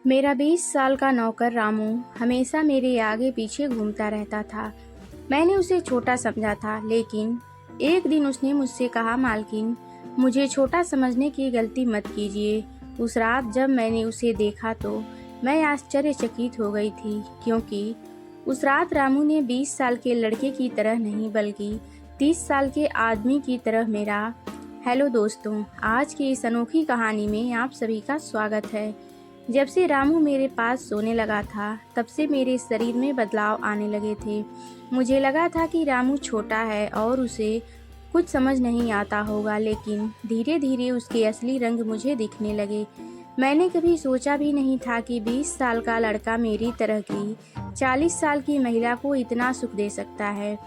मेरा 20 साल का नौकर रामू हमेशा मेरे आगे पीछे घूमता रहता था। मैंने उसे छोटा समझा था, लेकिन एक दिन उसने मुझसे कहा, मालकिन, मुझे छोटा समझने की गलती मत कीजिए। उस रात जब मैंने उसे देखा तो मैं आश्चर्यचकित हो गई थी, क्योंकि उस रात रामू ने 20 साल के लड़के की तरह नहीं बल्कि 30 साल के आदमी की तरह मेरा हेलो दोस्तों, आज की इस अनोखी कहानी में आप सभी का स्वागत है। जब से रामू मेरे पास सोने लगा था, तब से मेरे शरीर में बदलाव आने लगे थे। मुझे लगा था कि रामू छोटा है और उसे कुछ समझ नहीं आता होगा, लेकिन धीरे धीरे उसके असली रंग मुझे दिखने लगे। मैंने कभी सोचा भी नहीं था कि 20 साल का लड़का मेरी तरह की 40 साल की महिला को इतना सुख दे सकता है।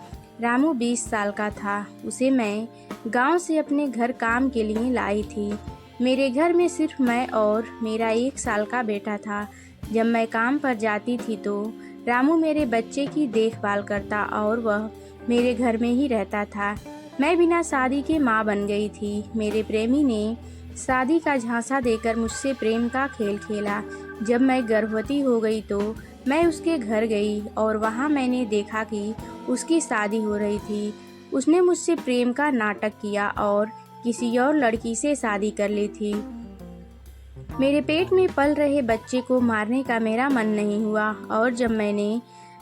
रामू 20 साल का था। उसे मैं गांव से अपने घर काम के लिए लाई थी। मेरे घर में सिर्फ मैं और मेरा 1 साल का बेटा था। जब मैं काम पर जाती थी तो रामू मेरे बच्चे की देखभाल करता और वह मेरे घर में ही रहता था। मैं बिना शादी के माँ बन गई थी। मेरे प्रेमी ने शादी का झांसा देकर मुझसे प्रेम का खेल खेला। जब मैं गर्भवती हो गई तो मैं उसके घर गई और वहाँ मैंने देखा कि उसकी शादी हो रही थी। उसने मुझसे प्रेम का नाटक किया और किसी और लड़की से शादी कर ली थी। मेरे पेट में पल रहे बच्चे को मारने का मेरा मन नहीं हुआ और जब मैंने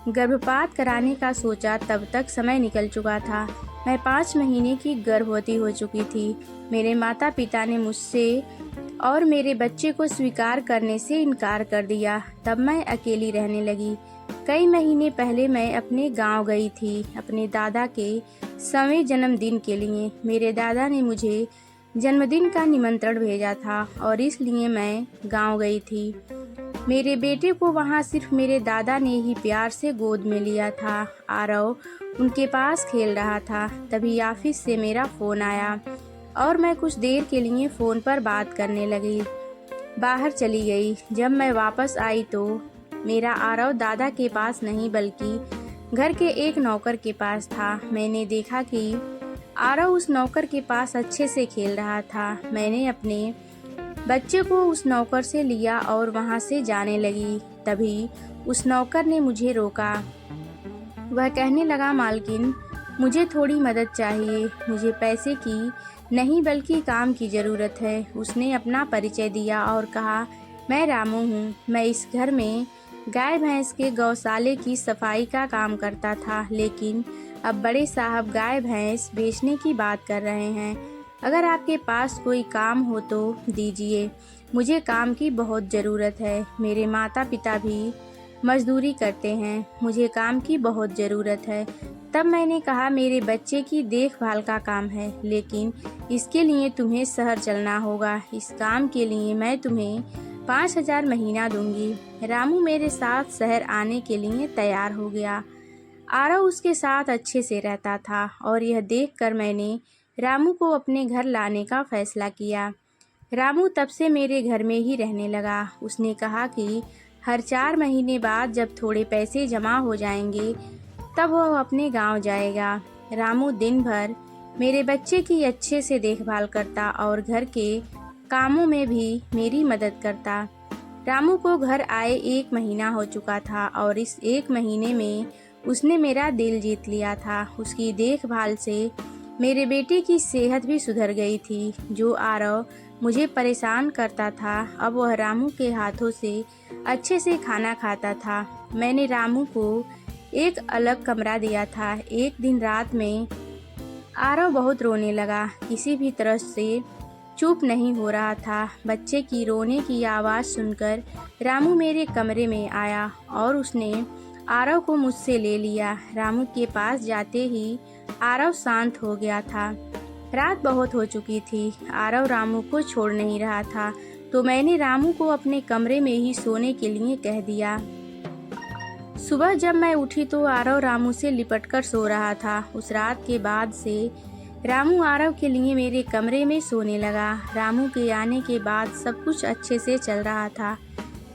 गर्भपात कराने का सोचा तब तक समय निकल चुका था। मैं 5 महीने की गर्भवती हो चुकी थी। मेरे माता पिता ने मुझसे और मेरे बच्चे को स्वीकार करने से इनकार कर दिया। तब मैं अकेली रहने लगी। कई महीने पहले मैं अपने गांव गई थी, अपने दादा के 100वें जन्मदिन के लिए। मेरे दादा ने मुझे जन्मदिन का निमंत्रण भेजा था और इसलिए मैं गांव गई थी। मेरे बेटे को वहां सिर्फ मेरे दादा ने ही प्यार से गोद में लिया था। आरव उनके पास खेल रहा था। तभी ऑफिस से मेरा फ़ोन आया और मैं कुछ देर के लिए फ़ोन पर बात करने लगी। बाहर चली गई। जब मैं वापस आई तो मेरा आरव दादा के पास नहीं बल्कि घर के एक नौकर के पास था। मैंने देखा कि आरव उस नौकर के पास अच्छे से खेल रहा था। मैंने अपने बच्चे को उस नौकर से लिया और वहां से जाने लगी। तभी उस नौकर ने मुझे रोका। वह कहने लगा, मालकिन, मुझे थोड़ी मदद चाहिए। मुझे पैसे की नहीं बल्कि काम की ज़रूरत है। उसने अपना परिचय दिया और कहा, मैं रामू हूँ। मैं इस घर में गाय भैंस के गौशाले की सफाई का काम करता था, लेकिन अब बड़े साहब गाय भैंस बेचने की बात कर रहे हैं। अगर आपके पास कोई काम हो तो दीजिए। मुझे काम की बहुत ज़रूरत है। मेरे माता पिता भी मजदूरी करते हैं। मुझे काम की बहुत ज़रूरत है। तब मैंने कहा, मेरे बच्चे की देखभाल का काम है, लेकिन इसके लिए तुम्हें शहर चलना होगा। इस काम के लिए मैं तुम्हें 5,000 महीना दूंगी। रामू मेरे साथ शहर आने के लिए तैयार हो गया। आरव उसके साथ अच्छे से रहता था और यह देखकर मैंने रामू को अपने घर लाने का फैसला किया। रामू तब से मेरे घर में ही रहने लगा। उसने कहा कि हर 4 महीने बाद जब थोड़े पैसे जमा हो जाएंगे तब वह अपने गांव जाएगा। रामू दिन भर मेरे बच्चे की अच्छे से देखभाल करता और घर के कामों में भी मेरी मदद करता। रामू को घर आए 1 महीना हो चुका था और इस 1 महीने में उसने मेरा दिल जीत लिया था। उसकी देखभाल से मेरे बेटे की सेहत भी सुधर गई थी। जो आरव मुझे परेशान करता था, अब वह रामू के हाथों से अच्छे से खाना खाता था। मैंने रामू को एक अलग कमरा दिया था। एक दिन रात में आरव बहुत रोने लगा। किसी भी तरह से चुप नहीं हो रहा था। बच्चे की रोने की आवाज़ सुनकर रामू मेरे कमरे में आया और उसने आरव को मुझसे ले लिया। रामू के पास जाते ही आरव शांत हो गया था। रात बहुत हो चुकी थी। आरव रामू को छोड़ नहीं रहा था, तो मैंने रामू को अपने कमरे में ही सोने के लिए कह दिया। सुबह जब मैं उठी तो आरव रामू से लिपटकर सो रहा था। उस रात के बाद से रामू आरव के लिए मेरे कमरे में सोने लगा। रामू के आने के बाद सब कुछ अच्छे से चल रहा था।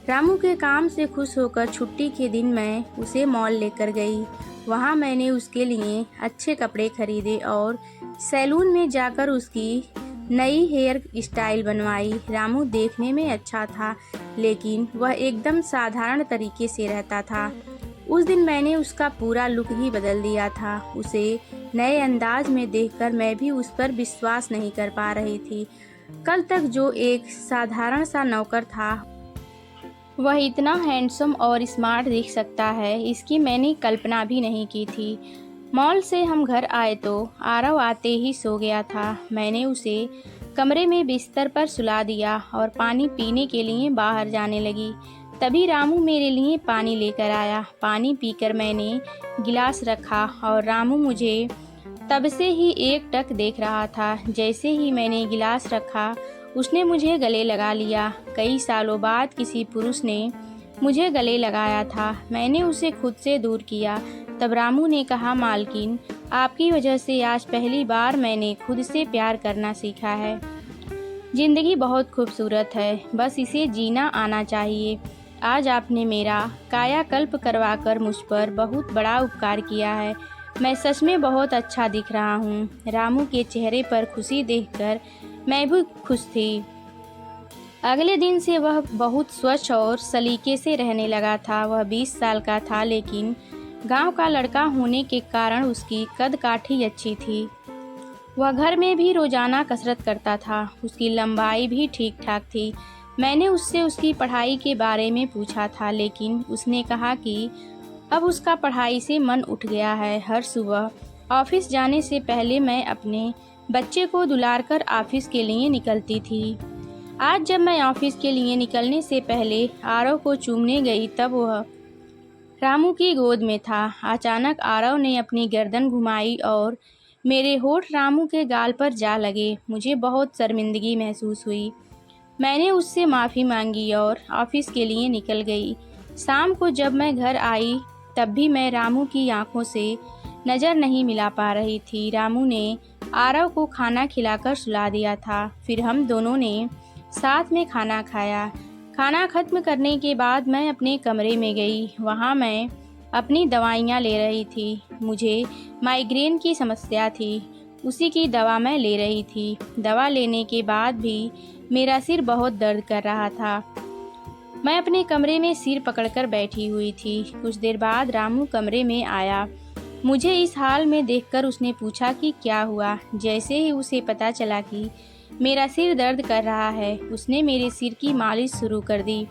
रामू के काम से खुश होकर छुट्टी के दिन मैं उसे मॉल लेकर गई। वहाँ मैंने उसके लिए अच्छे कपड़े खरीदे और सैलून में जाकर उसकी नई हेयर स्टाइल बनवाई। रामू देखने में अच्छा था, लेकिन वह एकदम साधारण तरीके से रहता था। उस दिन मैंने उसका पूरा लुक ही बदल दिया था। उसे नए अंदाज में देखकर मैं भी उस पर विश्वास नहीं कर पा रही थी। कल तक जो एक साधारण सा नौकर था, वह इतना हैंडसम और स्मार्ट दिख सकता है, इसकी मैंने कल्पना भी नहीं की थी। मॉल से हम घर आए तो आरव आते ही सो गया था। मैंने उसे कमरे में बिस्तर पर सुला दिया और पानी पीने के लिए बाहर जाने लगी। तभी रामू मेरे लिए पानी लेकर आया। पानी पीकर मैंने गिलास रखा और रामू मुझे तब से ही एकटक देख रहा था। जैसे ही मैंने गिलास रखा, उसने मुझे गले लगा लिया। कई सालों बाद किसी पुरुष ने मुझे गले लगाया था। मैंने उसे खुद से दूर किया। तब रामू ने कहा, मालकिन, आपकी वजह से आज पहली बार मैंने खुद से प्यार करना सीखा है। जिंदगी बहुत खूबसूरत है, बस इसे जीना आना चाहिए। आज आपने मेरा कायाकल्प करवाकर मुझ पर बहुत बड़ा उपकार किया है। मैं सच में बहुत अच्छा दिख रहा हूँ। रामू के चेहरे पर खुशी देखकर मैं भी खुश थी। अगले दिन से वह बहुत स्वच्छ और सलीके से रहने लगा था। वह 20 साल का था, लेकिन गांव का लड़का होने के कारण उसकी कद काठी अच्छी थी। वह घर में भी रोजाना कसरत करता था। उसकी लंबाई भी ठीक ठाक थी। मैंने उससे उसकी पढ़ाई के बारे में पूछा था, लेकिन उसने कहा कि अब उसका पढ़ाई से मन उठ गया है। हर सुबह ऑफिस जाने से पहले मैं अपने बच्चे को दुलारकर ऑफिस के लिए निकलती थी। आज जब मैं ऑफिस के लिए निकलने से पहले आरव को चूमने गई, तब वह रामू की गोद में था। अचानक आरव ने अपनी गर्दन घुमाई और मेरे होठ रामू के गाल पर जा लगे। मुझे बहुत शर्मिंदगी महसूस हुई। मैंने उससे माफ़ी मांगी और ऑफिस के लिए निकल गई। शाम को जब मैं घर आई, तब भी मैं रामू की आंखों से नज़र नहीं मिला पा रही थी। रामू ने आरव को खाना खिलाकर सुला दिया था। फिर हम दोनों ने साथ में खाना खाया। खाना खत्म करने के बाद मैं अपने कमरे में गई। वहाँ मैं अपनी दवाइयाँ ले रही थी। मुझे माइग्रेन की समस्या थी, उसी की दवा मैं ले रही थी। दवा लेने के बाद भी मेरा सिर बहुत दर्द कर रहा था। मैं अपने कमरे में सिर पकड़कर बैठी हुई थी। कुछ देर बाद रामू कमरे में आया। मुझे इस हाल में देखकर उसने पूछा कि क्या हुआ। जैसे ही उसे पता चला कि मेरा सिर दर्द कर रहा है, उसने मेरे सिर की मालिश शुरू कर दी।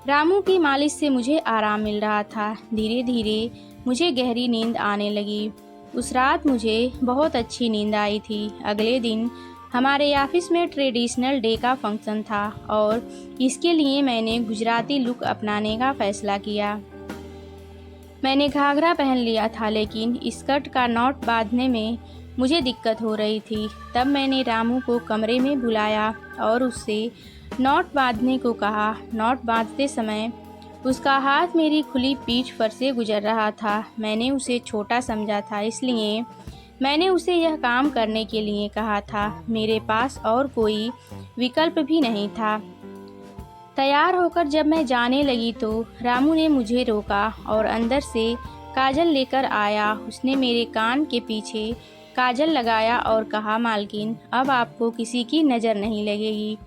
रामू की मालिश से मुझे आराम मिल रहा था। धीरे धीरे मुझे गहरी नींद आने लगी। उस रात मुझे बहुत अच्छी नींद आई थी। अगले दिन हमारे ऑफिस में ट्रेडिशनल डे का फंक्शन था और इसके लिए मैंने गुजराती लुक अपनाने का फैसला किया। मैंने घाघरा पहन लिया था, लेकिन स्कर्ट का नॉट बांधने में मुझे दिक्कत हो रही थी। तब मैंने रामू को कमरे में बुलाया और उससे नॉट बांधने को कहा। नॉट बांधते समय उसका हाथ मेरी खुली पीठ पर से गुजर रहा था। मैंने उसे छोटा समझा था, इसलिए मैंने उसे यह काम करने के लिए कहा था। मेरे पास और कोई विकल्प भी नहीं था। तैयार होकर जब मैं जाने लगी तो रामू ने मुझे रोका और अंदर से काजल लेकर आया। उसने मेरे कान के पीछे काजल लगाया और कहा, मालकिन, अब आपको किसी की नज़र नहीं लगेगी।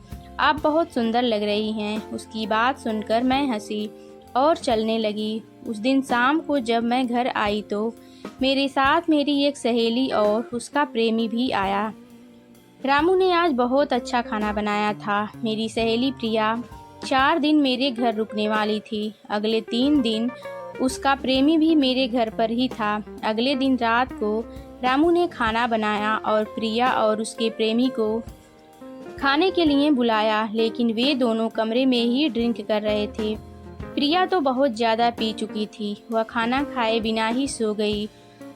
आप बहुत सुंदर लग रही हैं। उसकी बात सुनकर मैं हंसी और चलने लगी। उस दिन शाम को जब मैं घर आई तो मेरे साथ मेरी एक सहेली और उसका प्रेमी भी आया। रामू ने आज बहुत अच्छा खाना बनाया था। मेरी सहेली प्रिया 4 दिन मेरे घर रुकने वाली थी। अगले 3 दिन उसका प्रेमी भी मेरे घर पर ही था। अगले दिन रात को रामू ने खाना बनाया और प्रिया और उसके प्रेमी को खाने के लिए बुलाया, लेकिन वे दोनों कमरे में ही ड्रिंक कर रहे थे। प्रिया तो बहुत ज़्यादा पी चुकी थी। वह खाना खाए बिना ही सो गई।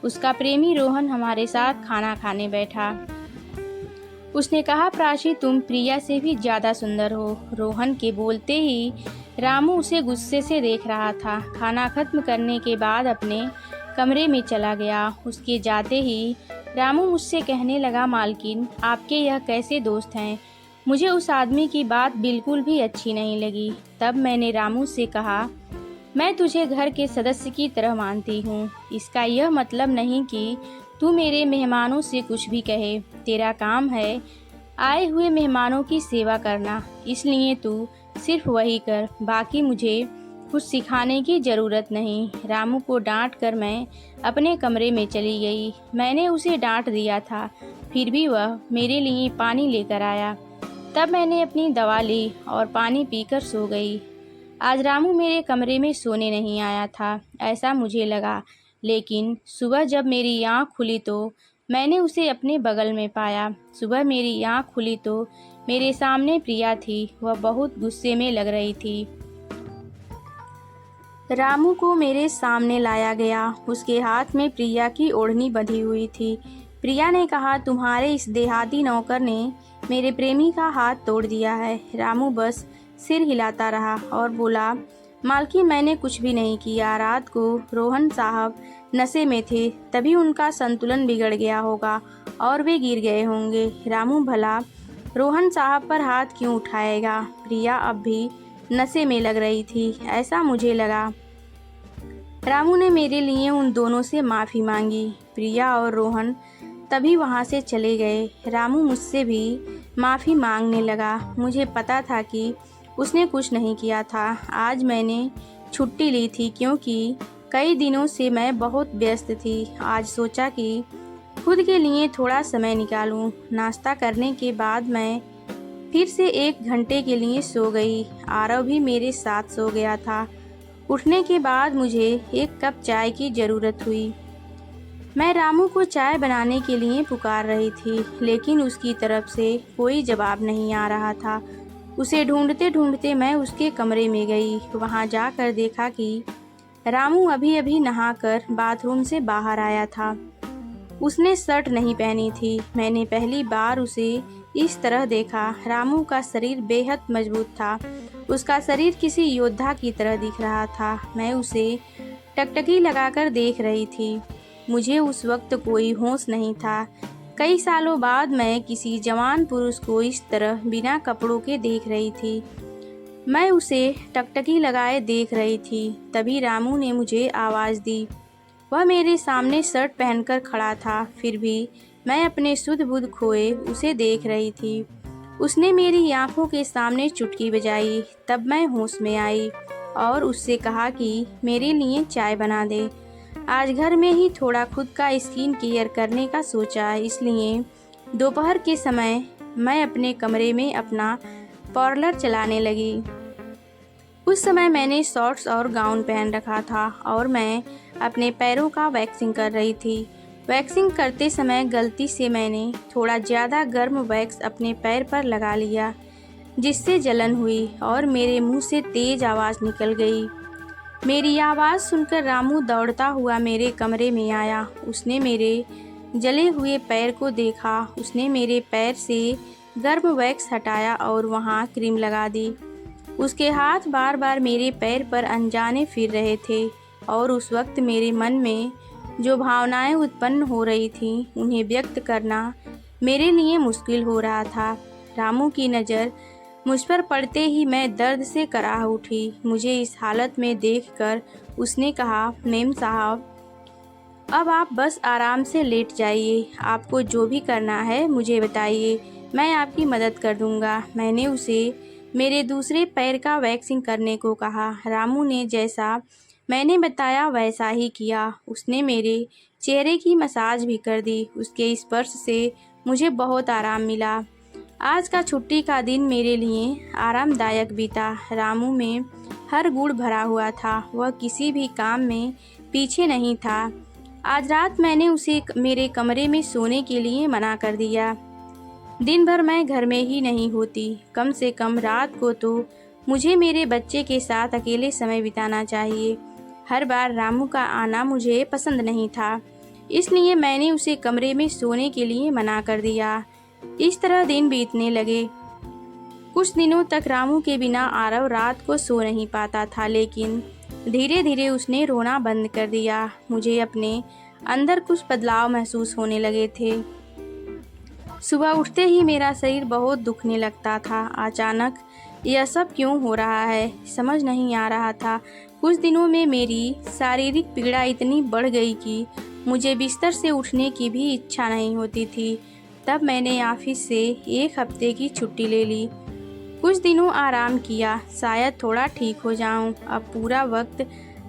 उसका प्रेमी रोहन हमारे साथ खाना खाने बैठा। उसने कहा, प्राची, तुम प्रिया से भी ज़्यादा सुंदर हो। रोहन के बोलते ही रामू उसे गुस्से से देख रहा था। खाना खत्म करने के बाद अपने कमरे में चला गया। उसके जाते ही रामू मुझसे कहने लगा, मालकिन, आपके यह कैसे दोस्त हैं? मुझे उस आदमी की बात बिल्कुल भी अच्छी नहीं लगी। तब मैंने रामू से कहा, मैं तुझे घर के सदस्य की तरह मानती हूँ। इसका यह मतलब नहीं कि तू मेरे मेहमानों से कुछ भी कहे। तेरा काम है आए हुए मेहमानों की सेवा करना, इसलिए तू सिर्फ वही कर, बाकी मुझे कुछ सिखाने की ज़रूरत नहीं। रामू को डांट कर मैं अपने कमरे में चली गई। मैंने उसे डांट दिया था, फिर भी वह मेरे लिए पानी लेकर आया। तब मैंने अपनी दवा ली और पानी पीकर सो गई। आज रामू मेरे कमरे में सोने नहीं आया था, ऐसा मुझे लगा, लेकिन सुबह जब मेरी आँख खुली तो मैंने उसे अपने बगल में पाया। सुबह मेरी आँख खुली तो मेरे सामने प्रिया थी। वह बहुत गुस्से में लग रही थी। रामू को मेरे सामने लाया गया। उसके हाथ में प्रिया की ओढ़नी बंधी हुई थी। प्रिया ने कहा, तुम्हारे इस देहाती नौकर ने मेरे प्रेमी का हाथ तोड़ दिया है। रामू बस सिर हिलाता रहा और बोला, मालकिन मैंने कुछ भी नहीं किया। रात को रोहन साहब नशे में थे, तभी उनका संतुलन बिगड़ गया होगा और वे गिर गए होंगे। रामू भला रोहन साहब पर हाथ क्यों उठाएगा? प्रिया अब भी नशे में लग रही थी, ऐसा मुझे लगा। रामू ने मेरे लिए उन दोनों से माफ़ी मांगी। प्रिया और रोहन तभी वहाँ से चले गए। रामू मुझसे भी माफ़ी मांगने लगा। मुझे पता था कि उसने कुछ नहीं किया था। आज मैंने छुट्टी ली थी क्योंकि कई दिनों से मैं बहुत व्यस्त थी। आज सोचा कि खुद के लिए थोड़ा समय निकालूं। नाश्ता करने के बाद मैं फिर से 1 घंटे के लिए सो गई। आरव भी मेरे साथ सो गया था। उठने के बाद मुझे 1 कप चाय की ज़रूरत हुई। मैं रामू को चाय बनाने के लिए पुकार रही थी, लेकिन उसकी तरफ से कोई जवाब नहीं आ रहा था। उसे ढूंढते ढूंढते मैं उसके कमरे में गई। वहां जाकर देखा कि रामू अभी अभी नहाकर बाथरूम से बाहर आया था। उसने शर्ट नहीं पहनी थी। मैंने पहली बार उसे इस तरह देखा। रामू का शरीर बेहद मजबूत था। उसका शरीर किसी योद्धा की तरह दिख रहा था। मैं उसे टकटकी लगाकर देख रही थी। मुझे उस वक्त कोई होश नहीं था। कई सालों बाद मैं किसी जवान पुरुष को इस तरह बिना कपड़ों के देख रही थी। मैं उसे टकटकी लगाए देख रही थी। तभी रामू ने मुझे आवाज़ दी। वह मेरे सामने शर्ट पहनकर खड़ा था, फिर भी मैं अपने सुध बुध खोए उसे देख रही थी। उसने मेरी आंखों के सामने चुटकी बजाई। तब मैं होश में आई और उससे कहा कि मेरे लिए चाय बना दे। आज घर में ही थोड़ा खुद का स्किन केयर करने का सोचा, इसलिए दोपहर के समय मैं अपने कमरे में अपना पार्लर चलाने लगी। उस समय मैंने शॉर्ट्स और गाउन पहन रखा था और मैं अपने पैरों का वैक्सिंग कर रही थी। वैक्सिंग करते समय गलती से मैंने थोड़ा ज़्यादा गर्म वैक्स अपने पैर पर लगा लिया, जिससे जलन हुई और मेरे मुंह से तेज़ आवाज़ निकल गई। मेरी आवाज़ सुनकर रामू दौड़ता हुआ मेरे कमरे में आया। उसने मेरे जले हुए पैर को देखा। उसने मेरे पैर से गर्म वैक्स हटाया और वहाँ क्रीम लगा दी। उसके हाथ बार बार मेरे पैर पर अनजाने फिर रहे थे और उस वक्त मेरे मन में जो भावनाएं उत्पन्न हो रही थीं, उन्हें व्यक्त करना मेरे लिए मुश्किल हो रहा था। रामू की नज़र मुझ पर पड़ते ही मैं दर्द से कराह उठी। मुझे इस हालत में देखकर उसने कहा, मेम साहब, अब आप बस आराम से लेट जाइए। आपको जो भी करना है मुझे बताइए, मैं आपकी मदद कर दूंगा। मैंने उसे मेरे दूसरे पैर का वैक्सिंग करने को कहा। रामू ने जैसा मैंने बताया वैसा ही किया। उसने मेरे चेहरे की मसाज भी कर दी। उसके स्पर्श से मुझे बहुत आराम मिला। आज का छुट्टी का दिन मेरे लिए आरामदायक बीता। रामू में हर गुण भरा हुआ था। वह किसी भी काम में पीछे नहीं था। आज रात मैंने उसे मेरे कमरे में सोने के लिए मना कर दिया। दिन भर मैं घर में ही नहीं होती। कम से कम रात को तो मुझे मेरे बच्चे के साथ अकेले समय बिताना चाहिए। हर बार रामू का आना मुझे पसंद नहीं था, इसलिए मैंने उसे कमरे में सोने के लिए मना कर दिया। इस तरह दिन बीतने लगे। कुछ दिनों तक रामू के बिना आरव रात को सो नहीं पाता था, लेकिन धीरे धीरे उसने रोना बंद कर दिया। मुझे अपने अंदर कुछ बदलाव महसूस होने लगे थे। सुबह उठते ही मेरा शरीर बहुत दुखने लगता था। अचानक यह सब क्यों हो रहा है, समझ नहीं आ रहा था। कुछ दिनों में मेरी शारीरिक पीड़ा इतनी बढ़ गई कि मुझे बिस्तर से उठने की भी इच्छा नहीं होती थी। तब मैंने ऑफिस से 1 हफ्ते की छुट्टी ले ली। कुछ दिनों आराम किया, शायद थोड़ा ठीक हो जाऊं। अब पूरा वक्त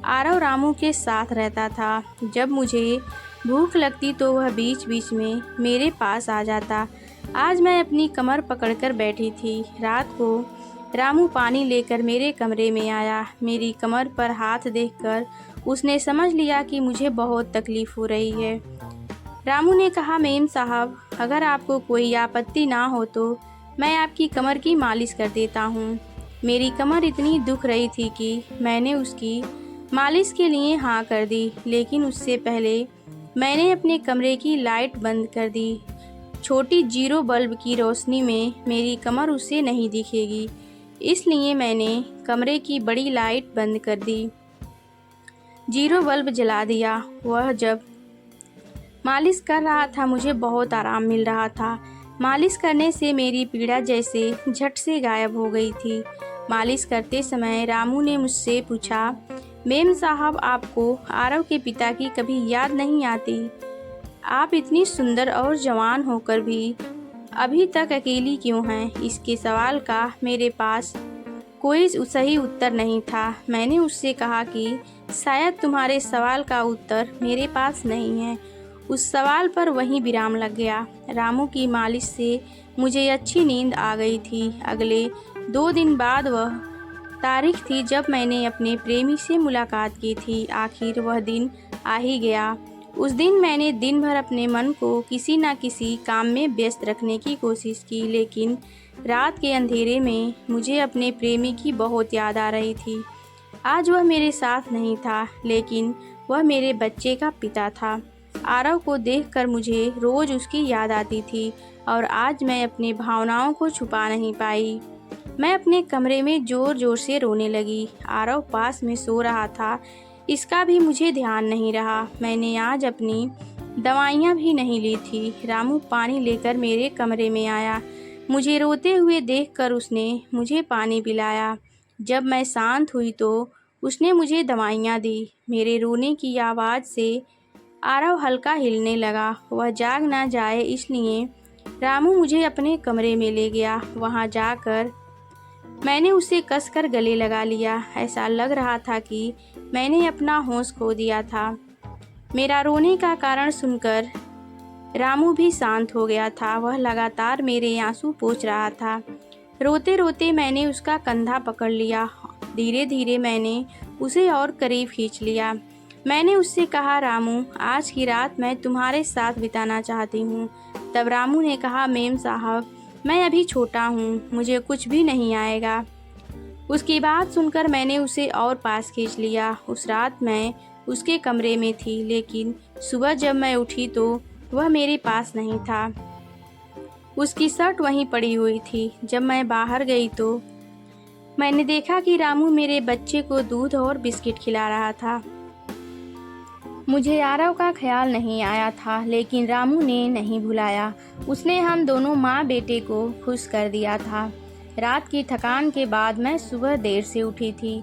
आरव रामू के साथ रहता था। जब मुझे भूख लगती तो वह बीच बीच में मेरे पास आ जाता। आज मैं अपनी कमर पकड़कर बैठी थी। रात को रामू पानी लेकर मेरे कमरे में आया। मेरी कमर पर हाथ देखकर उसने समझ लिया कि मुझे बहुत तकलीफ़ हो रही है। रामू ने कहा, मेम साहब, अगर आपको कोई आपत्ति ना हो तो मैं आपकी कमर की मालिश कर देता हूँ। मेरी कमर इतनी दुख रही थी कि मैंने उसकी मालिश के लिए हाँ कर दी, लेकिन उससे पहले मैंने अपने कमरे की लाइट बंद कर दी। छोटी 0 बल्ब की रोशनी में मेरी कमर उसे नहीं दिखेगी, इसलिए मैंने कमरे की बड़ी लाइट बंद कर दी, 0 बल्ब जला दिया। वह जब मालिश कर रहा था मुझे बहुत आराम मिल रहा था। मालिश करने से मेरी पीड़ा जैसे झट से गायब हो गई थी। मालिश करते समय रामू ने मुझसे पूछा, मेम साहब, आपको आरव के पिता की कभी याद नहीं आती? आप इतनी सुंदर और जवान होकर भी अभी तक अकेली क्यों हैं? इसके सवाल का मेरे पास कोई सही उत्तर नहीं था। मैंने उससे कहा कि शायद तुम्हारे सवाल का उत्तर मेरे पास नहीं है। उस सवाल पर वहीं विराम लग गया। रामू की मालिश से मुझे अच्छी नींद आ गई थी। अगले 2 दिन बाद वह तारीख थी जब मैंने अपने प्रेमी से मुलाकात की थी। आखिर वह दिन आ ही गया। उस दिन मैंने दिन भर अपने मन को किसी न किसी काम में व्यस्त रखने की कोशिश की, लेकिन रात के अंधेरे में मुझे अपने प्रेमी की बहुत याद आ रही थी। आज वह मेरे साथ नहीं था, लेकिन वह मेरे बच्चे का पिता था। आरव को देखकर मुझे रोज़ उसकी याद आती थी और आज मैं अपनी भावनाओं को छुपा नहीं पाई। मैं अपने कमरे में ज़ोर ज़ोर से रोने लगी। आरव पास में सो रहा था, इसका भी मुझे ध्यान नहीं रहा। मैंने आज अपनी दवाइयाँ भी नहीं ली थी। रामू पानी लेकर मेरे कमरे में आया। मुझे रोते हुए देखकर उसने मुझे पानी पिलाया। जब मैं शांत हुई तो उसने मुझे दवाइयाँ दी। मेरे रोने की आवाज़ से आरव हल्का हिलने लगा। वह जाग ना जाए इसलिए रामू मुझे अपने कमरे में ले गया। वहाँ जाकर मैंने उसे कसकर गले लगा लिया। ऐसा लग रहा था कि मैंने अपना होश खो दिया था। मेरा रोने का कारण सुनकर रामू भी शांत हो गया था। वह लगातार मेरे आंसू पोंछ रहा था। रोते रोते मैंने उसका कंधा पकड़ लिया। धीरे धीरे मैंने उसे और करीब खींच लिया। मैंने उससे कहा, रामू, आज की रात मैं तुम्हारे साथ बिताना चाहती हूँ। तब रामू ने कहा, मेम साहब, मैं अभी छोटा हूँ, मुझे कुछ भी नहीं आएगा। उसकी बात सुनकर मैंने उसे और पास खींच लिया। उस रात मैं उसके कमरे में थी, लेकिन सुबह जब मैं उठी तो वह मेरे पास नहीं था। उसकी शर्ट वहीं पड़ी हुई थी। जब मैं बाहर गई तो मैंने देखा कि रामू मेरे बच्चे को दूध और बिस्किट खिला रहा था। मुझे आरव का ख्याल नहीं आया था, लेकिन रामू ने नहीं भुलाया। उसने हम दोनों माँ बेटे को खुश कर दिया था। रात की थकान के बाद मैं सुबह देर से उठी थी।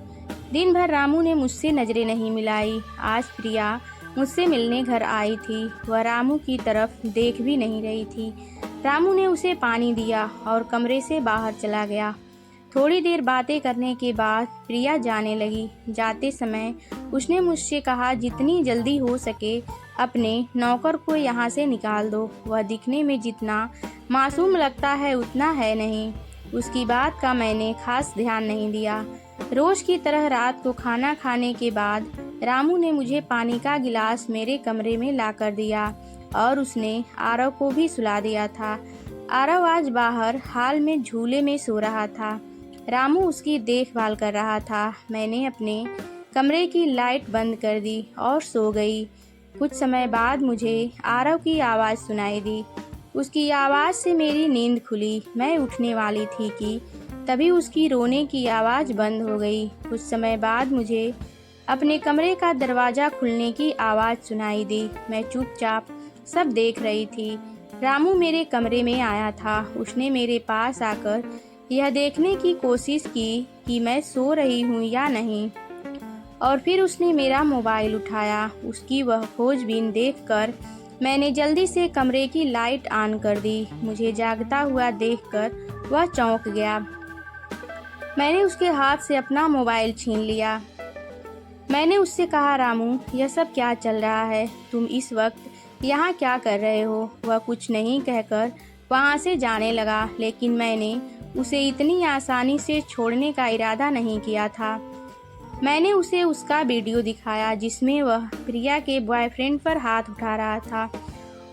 दिन भर रामू ने मुझसे नज़रें नहीं मिलाई। आज प्रिया मुझसे मिलने घर आई थी। वह रामू की तरफ देख भी नहीं रही थी। रामू ने उसे पानी दिया और कमरे से बाहर चला गया। थोड़ी देर बातें करने के बाद प्रिया जाने लगी। जाते समय उसने मुझसे कहा, जितनी जल्दी हो सके अपने नौकर को यहाँ से निकाल दो। वह दिखने में जितना मासूम लगता है उतना है नहीं। उसकी बात का मैंने खास ध्यान नहीं दिया। रोज की तरह रात को खाना खाने के बाद रामू ने मुझे पानी का गिलास मेरे कमरे में ला कर दिया और उसने आरव को भी सुला दिया था। आरव आज बाहर हाल में झूले में सो रहा था। रामू उसकी देखभाल कर रहा था। मैंने अपने कमरे की लाइट बंद कर दी और सो गई। कुछ समय बाद मुझे आरव की आवाज़ सुनाई दी। उसकी आवाज़ से मेरी नींद खुली। मैं उठने वाली थी कि तभी उसकी रोने की आवाज़ बंद हो गई। कुछ समय बाद मुझे अपने कमरे का दरवाज़ा खुलने की आवाज़ सुनाई दी। मैं चुपचाप सब देख रही थी। रामू मेरे कमरे में आया था। उसने मेरे पास आकर यह देखने की कोशिश की कि मैं सो रही हूँ या नहीं, और फिर उसने मेरा मोबाइल उठाया। उसकी वह खोजबीन देखकर मैंने जल्दी से कमरे की लाइट ऑन कर दी। मुझे जागता हुआ देखकर वह चौंक गया। मैंने उसके हाथ से अपना मोबाइल छीन लिया। मैंने उससे कहा, रामू, यह सब क्या चल रहा है? तुम इस वक्त यहाँ क्या कर रहे हो? वह कुछ नहीं कहकर वहाँ से जाने लगा, लेकिन मैंने उसे इतनी आसानी से छोड़ने का इरादा नहीं किया था। मैंने उसे उसका वीडियो दिखाया जिसमें वह प्रिया के बॉयफ्रेंड पर हाथ उठा रहा था।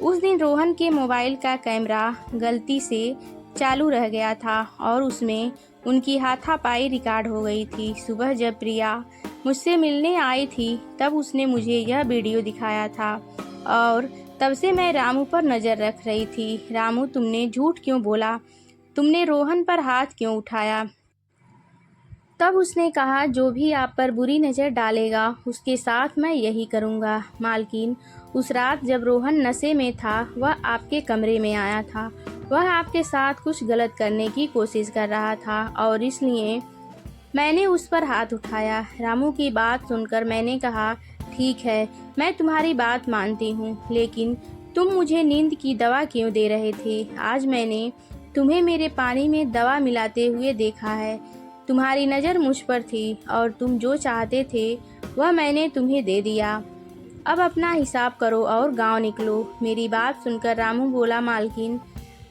उस दिन रोहन के मोबाइल का कैमरा गलती से चालू रह गया था और उसमें उनकी हाथापाई रिकॉर्ड हो गई थी। सुबह जब प्रिया मुझसे मिलने आई थी तब उसने मुझे यह वीडियो दिखाया था और तब से मैं रामू पर नज़र रख रही थी। रामू, तुमने झूठ क्यों बोला? तुमने रोहन पर हाथ क्यों उठाया? तब उसने कहा, जो भी आप पर बुरी नज़र डालेगा उसके साथ मैं यही करूँगा। मालकिन, उस रात जब रोहन नशे में था वह आपके कमरे में आया था। वह आपके साथ कुछ गलत करने की कोशिश कर रहा था और इसलिए मैंने उस पर हाथ उठाया। रामू की बात सुनकर मैंने कहा, ठीक है, मैं तुम्हारी बात मानती हूँ, लेकिन तुम मुझे नींद की दवा क्यों दे रहे थे? आज मैंने तुम्हें मेरे पानी में दवा मिलाते हुए देखा है। तुम्हारी नज़र मुझ पर थी और तुम जो चाहते थे वह मैंने तुम्हें दे दिया। अब अपना हिसाब करो और गांव निकलो। मेरी बात सुनकर रामू बोला, मालकिन,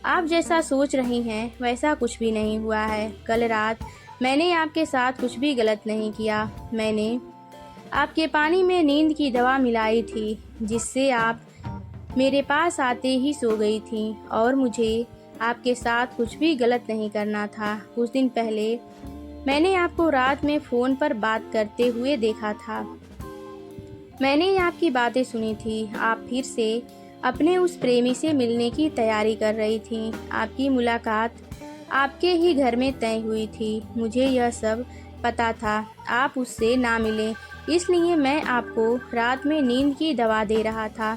आप जैसा सोच रही हैं वैसा कुछ भी नहीं हुआ है। कल रात मैंने आपके साथ कुछ भी गलत नहीं किया। मैंने आपके पानी में नींद की दवा मिलाई थी जिससे आप मेरे पास आते ही सो गई थी और मुझे आपके साथ कुछ भी गलत नहीं करना था। कुछ दिन पहले मैंने आपको रात में फ़ोन पर बात करते हुए देखा था। मैंने आपकी बातें सुनी थी। आप फिर से अपने उस प्रेमी से मिलने की तैयारी कर रही थी। आपकी मुलाकात आपके ही घर में तय हुई थी। मुझे यह सब पता था आप उससे ना मिले, इसलिए मैं आपको रात में नींद की दवा दे रहा था।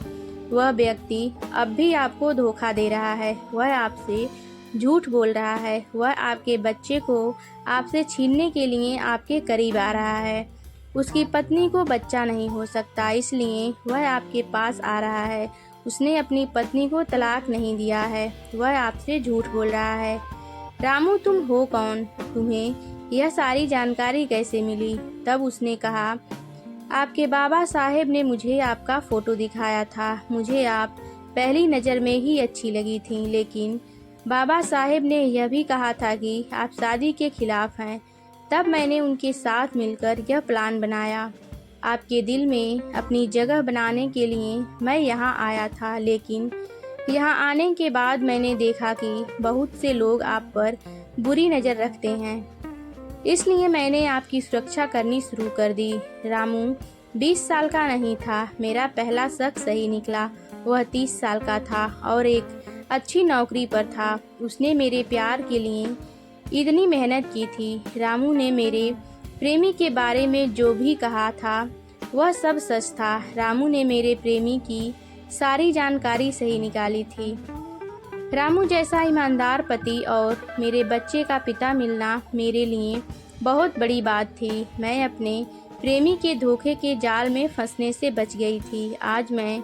वह व्यक्ति अब भी आपको धोखा दे रहा है। वह आपसे झूठ बोल रहा है। वह आपके बच्चे को आपसे छीनने के लिए आपके करीब आ रहा है। उसकी पत्नी को बच्चा नहीं हो सकता, इसलिए वह आपके पास आ रहा है। उसने अपनी पत्नी को तलाक नहीं दिया है। वह आपसे झूठ बोल रहा है। रामू, तुम हो कौन? तुम्हें यह सारी जानकारी कैसे मिली? तब उसने कहा, आपके बाबा साहेब ने मुझे आपका फ़ोटो दिखाया था। मुझे आप पहली नज़र में ही अच्छी लगी थी, लेकिन बाबा साहेब ने यह भी कहा था कि आप शादी के खिलाफ हैं। तब मैंने उनके साथ मिलकर यह प्लान बनाया। आपके दिल में अपनी जगह बनाने के लिए मैं यहाँ आया था, लेकिन यहाँ आने के बाद मैंने देखा कि बहुत से लोग आप पर बुरी नज़र रखते हैं। इसलिए मैंने आपकी सुरक्षा करनी शुरू कर दी। रामू 20 साल का नहीं था। मेरा पहला शक सही निकला। वह 30 साल का था और एक अच्छी नौकरी पर था। उसने मेरे प्यार के लिए इतनी मेहनत की थी। रामू ने मेरे प्रेमी के बारे में जो भी कहा था वह सब सच था। रामू ने मेरे प्रेमी की सारी जानकारी सही निकाली थी। रामू जैसा ईमानदार पति और मेरे बच्चे का पिता मिलना मेरे लिए बहुत बड़ी बात थी। मैं अपने प्रेमी के धोखे के जाल में फंसने से बच गई थी। आज मैं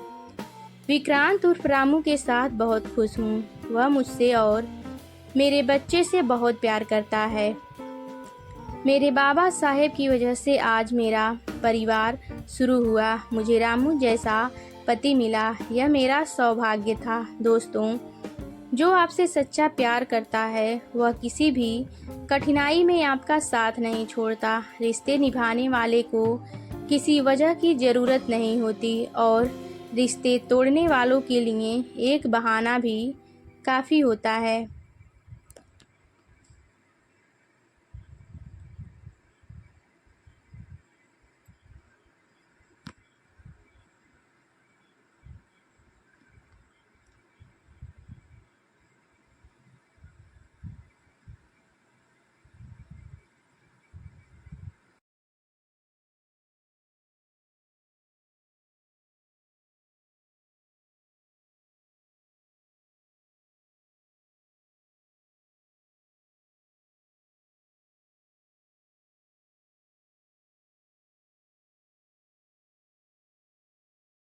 विक्रांत उर्फ रामू के साथ बहुत खुश हूँ। वह मुझसे और मेरे बच्चे से बहुत प्यार करता है। मेरे बाबा साहेब की वजह से आज मेरा परिवार शुरू हुआ। मुझे रामू जैसा पति मिला, यह मेरा सौभाग्य था। दोस्तों, जो आपसे सच्चा प्यार करता है वह किसी भी कठिनाई में आपका साथ नहीं छोड़ता। रिश्ते निभाने वाले को किसी वजह की ज़रूरत नहीं होती और रिश्ते तोड़ने वालों के लिए एक बहाना भी काफ़ी होता है।